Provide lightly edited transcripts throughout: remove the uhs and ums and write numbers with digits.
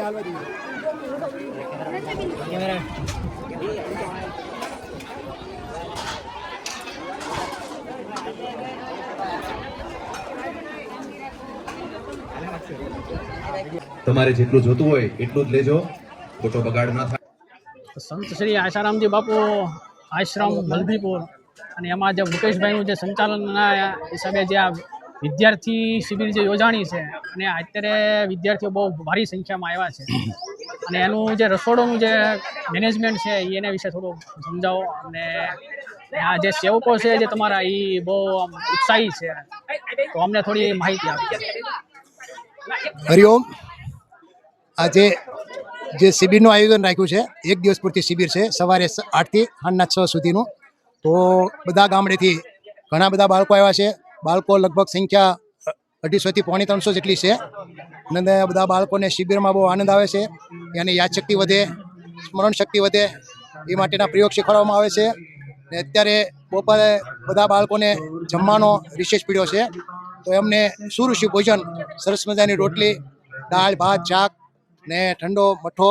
તમારે જેટલું જોતું હોય એટલું જ લેજો, ખોટો બગાડ ના થાય. સંત શ્રી આશારામજી બાપુ આશ્રમ વલભીપુર અને એમાં જે મુકેશભાઈનું જે સંચાલનના હિસાબે જે આ વિદ્યાર્થી શિબિર જે યોજાણી છે અને અત્યારે વિદ્યાર્થીઓ બહુ ભારી સંખ્યામાં આવ્યા છે અને એનું જે રસોડુંનું જે મેનેજમેન્ટ છે એના વિશે થોડું સમજાવો. અને આ જે સેવકો છે જે તમારા એ બહુ ઉત્સાહી છે, તો અમને થોડી માહિતી આપો. હરિઓમ. આજે જે શિબિરનું આયોજન રાખ્યું છે, એક દિવસ પૂરતી શિબિર છે, સવારે 8 થી સાંજના 6 સુધીનું. તો બધા ગામડેથી ઘણા બધા બાળકો આવ્યા છે. બાળકો લગભગ સંખ્યા 250 થી 300 જેટલી છે. અને બધા બાળકોને શિબિરમાં બહુ આનંદ આવે છે. એની યાદશક્તિ વધે, સ્મરણ શક્તિ વધે એ માટેના પ્રયોગ શીખવાડવામાં આવે છે. ને અત્યારે બપોરે બધા બાળકોને જમવાનો રિસેસ પીડ્યો છે, તો એમને સુરુચિ ભોજન, સરસ મજાની રોટલી, દાળ, ભાત, શાક ને ઠંડો મઠ્ઠો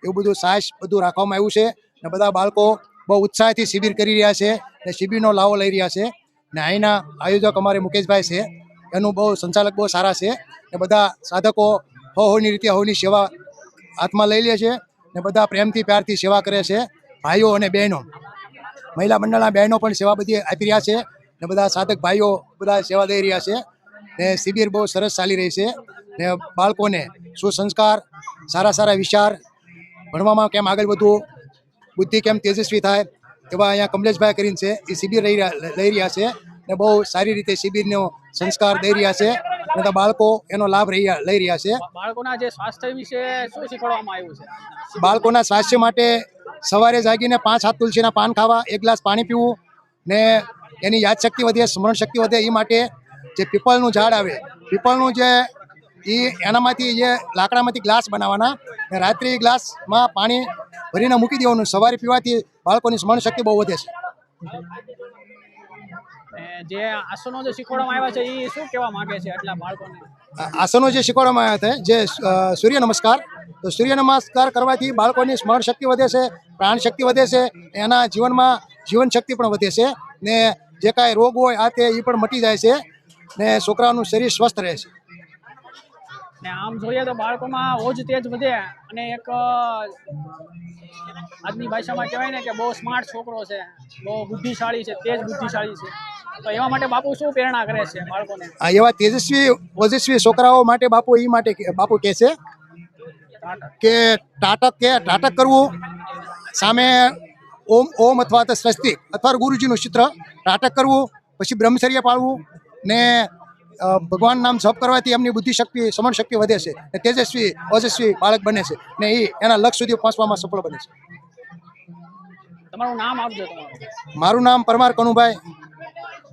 એવું બધું છાશ બધું રાખવામાં આવ્યું છે. ને બધા બાળકો બહુ ઉત્સાહથી શિબિર કરી રહ્યા છે ને શિબિરનો લાવો લઈ રહ્યા છે. ને અહીંના આયોજક અમારે મુકેશભાઈ છે, એનું બહુ સંચાલક બહુ સારા છે. ને બધા સાધકો હોની રીતે હોની સેવા હાથમાં લઈ લે છે ને બધા પ્રેમથી પ્યારથી સેવા કરે છે. ભાઈઓ અને બહેનો, મહિલા મંડળના બહેનો પણ સેવા બધી આપી રહ્યા છે ને બધા સાધક ભાઈઓ બધા સેવા દઈ રહ્યા છે. ને શિબિર બહુ સરસ ચાલી રહી છે. ને બાળકોને સુસંસ્કાર, સારા સારા વિચાર, ભણવામાં કેમ આગળ વધવું, બુદ્ધિ કેમ તેજસ્વી થાય, એવા અહીંયા કમલેશભાઈ કરીને છે એ શિબિર લઈ રહ્યા છે ને બહુ સારી રીતે શિબિરનો સંસ્કાર દઈ રહ્યા છે. બધા બાળકો એનો લાભ લઈ રહ્યા છે. બાળકોના જે સ્વાસ્થ્ય વિશે શું શીખવાડવામાં આવ્યું છે? બાળકોના સ્વાસ્થ્ય માટે સવારે જાગીને 5 હાથ તુલસીના પાન ખાવા, 1 ગ્લાસ પાણી પીવું ને એની યાદશક્તિ વધે, સ્મરણ શક્તિ વધે એ માટે જે પીપળનું ઝાડ આવે, પીપળનું જે એનામાંથી જે લાકડામાંથી ગ્લાસ બનાવવાના ને રાત્રે ગ્લાસમાં પાણી ભરીને મૂકી દેવાનું. સવારે પીવાથી બાળકોની સ્મરણ શક્તિ બહુ વધે છે. જે આસનો જે શીખવાડવામાં આવ્યા છે એ શું કહેવા માંગે છે એટલા બાળકોને? આસનો જે શીખવાડવામાં આવ્યા છે, જે સૂર્ય નમસ્કાર, તો સૂર્ય નમસ્કાર કરવાથી બાળકોની સ્મરણ શક્તિ વધે છે, પ્રાણ શક્તિ વધે છે, એના જીવનમાં જીવન શક્તિ પણ વધે છે ને જે કાંઈ રોગ હોય આ તે એ પણ મટી જાય છે ને છોકરાઓનું શરીર સ્વસ્થ રહે છે. ને આમ જોઈએ તો બાળકોમાં ઓજ તેજ વધે અને એક આજની ભાષામાં કહેવાય ને કે બહુ સ્માર્ટ છોકરો છે, બહુ બુદ્ધિશાળી છે, તેજ બુદ્ધિશાળી છે. તો એવા માટે બાપુ શું પ્રેરણા કરે છે બાળકોને? એવા તેજસ્વી ઓજસ્વી છોકરાઓ માટે બાપુ એ માટે બાપુ કહે છે કે ટાટક કરવું, સામે ઓમ ઓમ અથવા તો સ્વસ્તિક અથવા ગુરુજીનું ચિત્ર ટાટક કરવું, પછી બ્રહ્મચર્ય પાળવું ને ભગવાન નામ જપ કરવાથી એમની બુદ્ધિ શક્તિ, સમરણ શક્તિ વધે છે ને તેજસ્વી ઓજસ્વી બાળક બને છે ને એ એના લક્ષ્ય સુધી પહોંચવામાં સફળ બને છે. તમારું નામ આપજો. મારું નામ પરમાર કનુભાઈ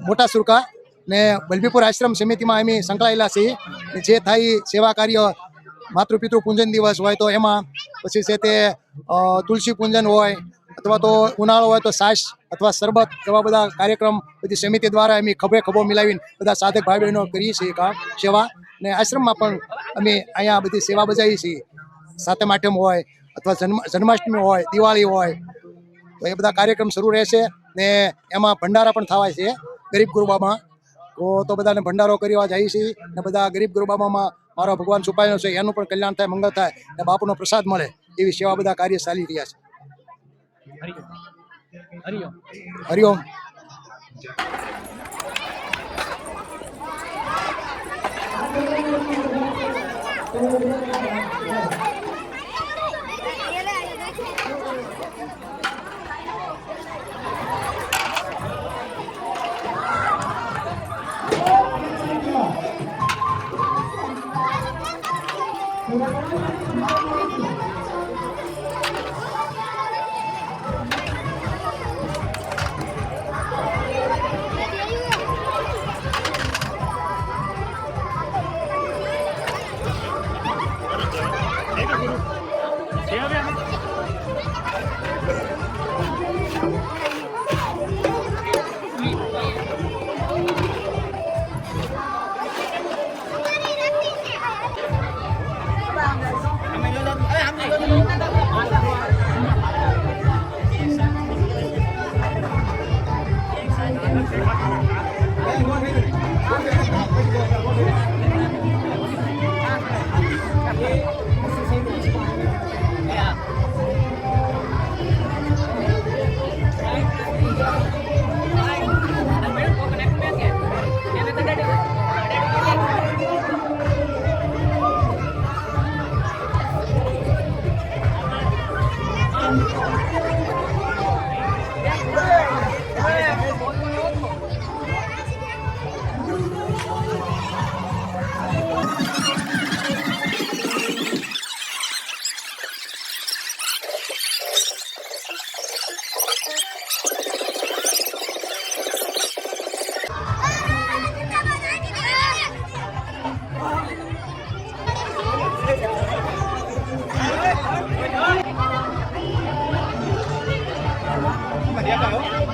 મોટા સુરકા ને વલભીપુર આશ્રમ સમિતિમાં અમે સંકળાયેલા છીએ. જે થાય સેવા કાર્ય, માતૃપિતૃ પૂજન દિવસ હોય તો એમાં, પછી છે તે તુલસી પૂજન હોય અથવા તો ઉનાળો હોય તો છાશ અથવા શરબત, એવા બધા કાર્યક્રમ બધી સમિતિ દ્વારા અમે ખભો મિલાવીને બધા સાધક ભાઈ બહેનો કરીએ છીએ કામ સેવા. ને આશ્રમમાં પણ અમે અહીંયા બધી સેવા બજાવીએ છીએ. 7મ 8મ હોય અથવા જન્માષ્ટમી હોય, દિવાળી હોય, તો એ બધા કાર્યક્રમ શરૂ રહેશે. ને એમાં ભંડારા પણ થવાય છે ગરીબ ગુરુબામાં, તો બધાને ભંડારો કરવા જઈએ છીએ ને બધા ગરીબ ગુરુબામાં મારો ભગવાન છુપાયેલો છે, એનું પણ કલ્યાણ થાય, મંગળ થાય ને બાપુનો પ્રસાદ મળે એવી સેવા બધા કાર્ય ચાલી રહ્યા છે. હરિઓમ. હરિઓમ. Yeah.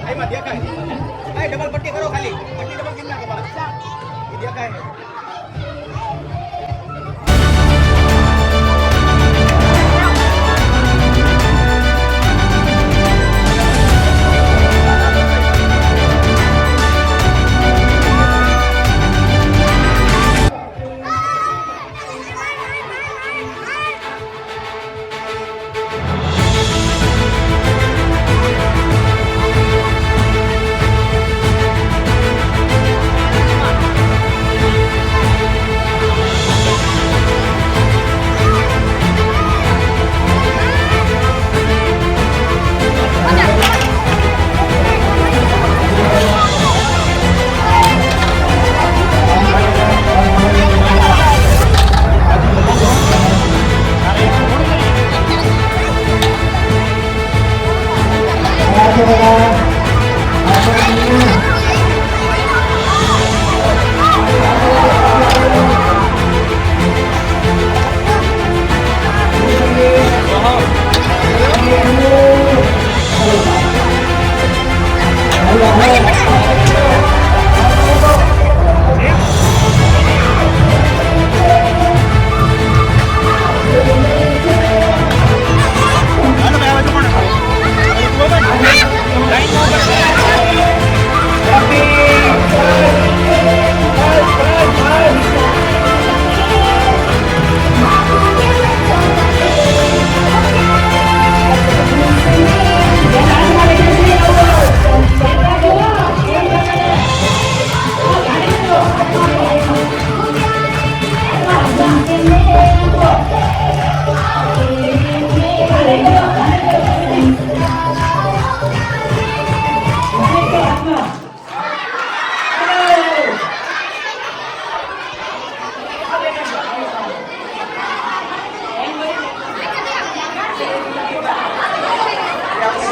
એમાં દેખાય આ ડબલ પટ્ટી કરો ખાલી પટ્ટી ડબલ કેમ નાખો બસ એ દેખાય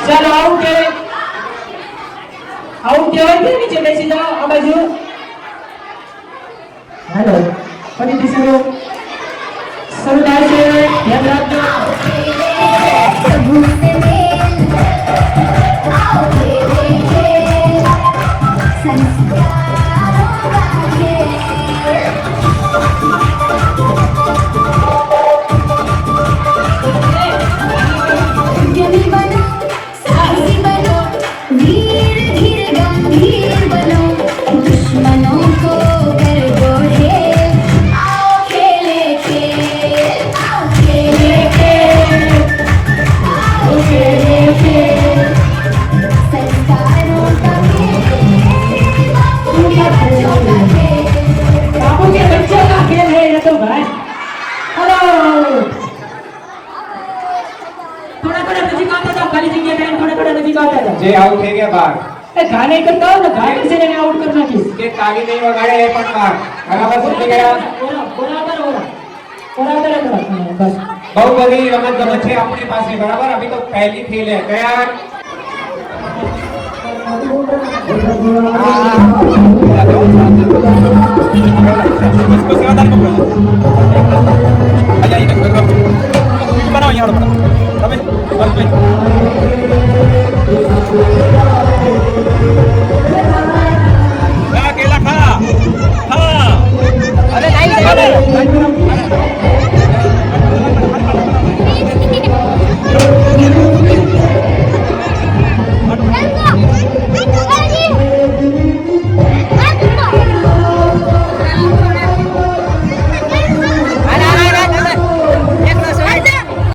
ચાલો આઉટ કહેવાય કે નીચે બેસી જાઓ આ બાજુ હાલો ફરીથી શરૂ થાય છે ધ્યાન રાખજો જે આઉટ થઈ ગયા બાર એ ગાને કરતા હો ને ગાને से ने आउट कर नाखी કે તાલી નહીં વગાડે એ પણ બાર બરાબર સમજી ગયા बस બહુ બધી રમત ગમત છે આપણી પાસે બરાબર અભી તો પહેલી ખેલ है તૈયાર બનાવો અહીંયા તમે